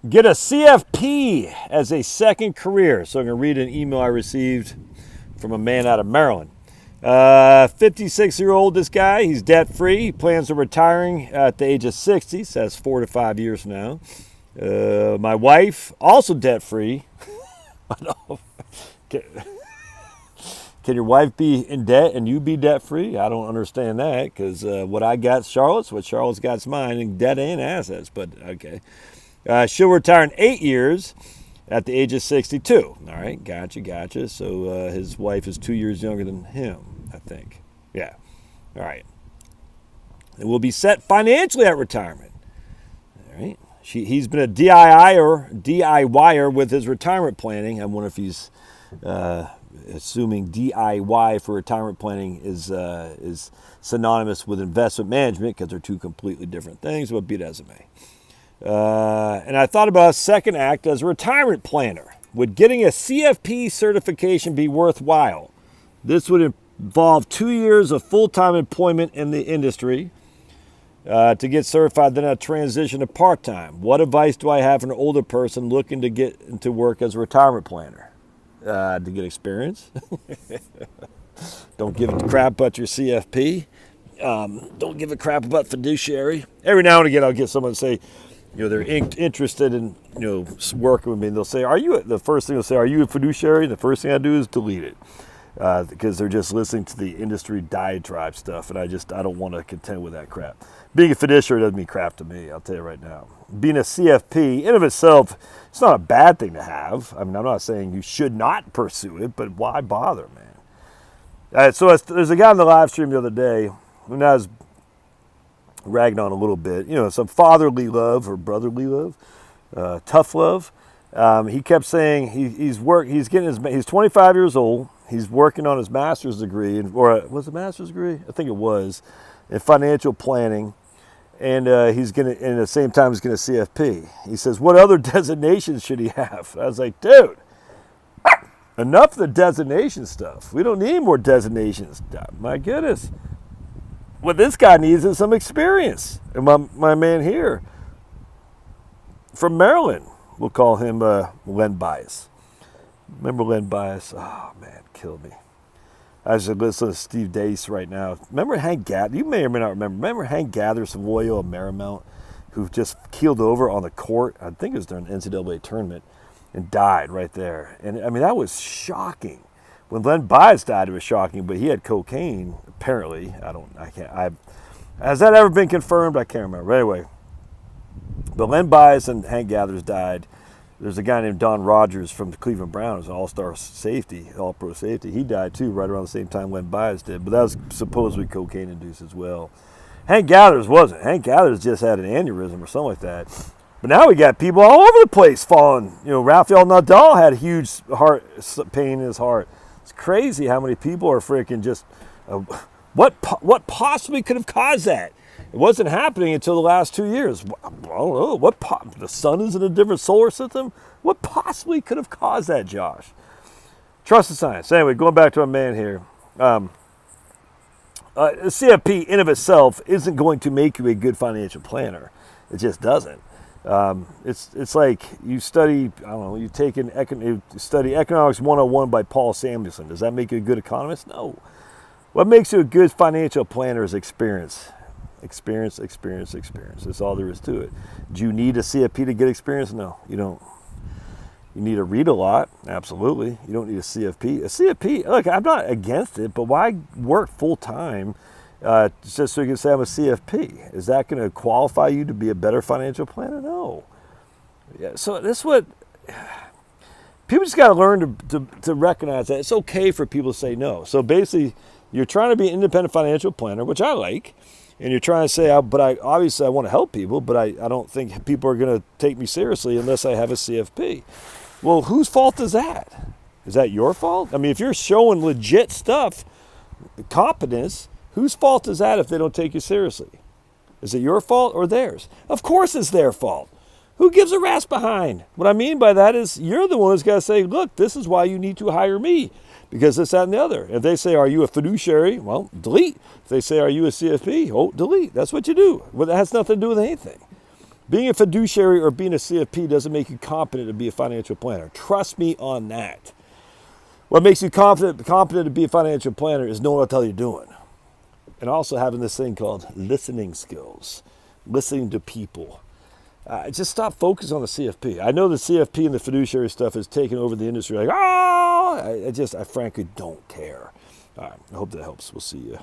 Get a CFP as a second career. So I'm going to read an email I received from a man out of Maryland. 56-year-old, this guy, he's debt-free. He plans on retiring at the age of 60, so that's 4 to 5 years from now. My wife, also debt-free. Can your wife be in debt and you be debt-free? I don't understand that, because what I got Charlotte's what Charlotte's got's mine, in debt and assets, but okay. She'll retire in 8 years at the age of 62. All right, gotcha. So his wife is 2 years younger than him, I think. Yeah, all right. And will be set financially at retirement. All right. He's been a DIYer with his retirement planning. I wonder if he's assuming DIY for retirement planning is synonymous with investment management, because they're two completely different things, but be it as it may. And I thought about a second act as a retirement planner. Would getting a CFP certification be worthwhile? This would involve 2 years of full-time employment in the industry to get certified, then a transition to part-time. What advice do I have for an older person looking to get into work as a retirement planner? To get experience. Don't give a crap about your CFP. Don't give a crap about fiduciary. Every now and again, I'll get someone to say, they're interested in, working with me. And they'll say, the first thing they'll say, are you a fiduciary? The first thing I do is delete it. Because they're just listening to the industry diatribe stuff. And I don't want to contend with that crap. Being a fiduciary doesn't mean crap to me, I'll tell you right now. Being a CFP, in of itself, it's not a bad thing to have. I mean, I'm not saying you should not pursue it, but why bother, man? So there's a guy in the live stream the other day who I was ragging on a little bit, some fatherly love or brotherly love, tough love. He kept saying he's 25 years old. He's working on his master's degree, was it a master's degree? I think it was, in financial planning. And he's going to, and at the same time, he's going to CFP. He says, what other designations should he have? I was like, dude, enough of the designation stuff. We don't need more designations. My goodness. What this guy needs is some experience. And my man here from Maryland, we'll call him Len Bias. Remember Len Bias? Oh, man, killed me. I was listening to Steve Dace right now. Remember Hank Gather? You may or may not remember. Remember Hank Gather, Savoyo of Marymount, who just keeled over on the court, I think it was during the NCAA tournament, and died right there. And, I mean, that was shocking. When Len Bias died, it was shocking, but he had cocaine, apparently. Has that ever been confirmed? I can't remember. But anyway, but Len Bias and Hank Gathers died. There's a guy named Don Rogers from the Cleveland Browns, an all-star safety, all-pro safety. He died, too, right around the same time Len Bias did. But that was supposedly cocaine-induced as well. Hank Gathers wasn't. Hank Gathers just had an aneurysm or something like that. But now we got people all over the place falling. Rafael Nadal had huge heart pain in his heart. It's crazy how many people are freaking just... What possibly could have caused that? It wasn't happening until the last 2 years. I don't know. The sun is in a different solar system? What possibly could have caused that, Josh? Trust the science. Anyway, going back to our man here. The CFP in of itself isn't going to make you a good financial planner. It just doesn't. It's like you study, I don't know, you study Economics 101 by Paul Samuelson. Does that make you a good economist? No. What makes you a good financial planner is experience. Experience. That's all there is to it. Do you need a CFP to get experience? No, you don't. You need to read a lot. Absolutely. You don't need a CFP. A CFP, look, I'm not against it, but why work full time just so you can say I'm a CFP? Is that going to qualify you to be a better financial planner? No. Yeah, so that's what... People just got to learn to recognize that it's okay for people to say no. So basically, you're trying to be an independent financial planner, which I like, and you're trying to say, obviously I want to help people, but I don't think people are going to take me seriously unless I have a CFP. Well, whose fault is that? Is that your fault? I mean, if you're showing legit stuff, competence, whose fault is that if they don't take you seriously? Is it your fault or theirs? Of course it's their fault. Who gives a rat's behind? What I mean by that is you're the one who's got to say, look, this is why you need to hire me. Because this, that, and the other. If they say, are you a fiduciary? Well, delete. If they say, are you a CFP? Oh, delete. That's what you do. Well, that has nothing to do with anything. Being a fiduciary or being a CFP doesn't make you competent to be a financial planner. Trust me on that. What makes you competent to be a financial planner is knowing what the hell you're doing. And also having this thing called listening skills, listening to people. Just stop focusing on the CFP. I know the CFP and the fiduciary stuff is taking over the industry. Like, oh, I frankly don't care. All right, I hope that helps. We'll see you.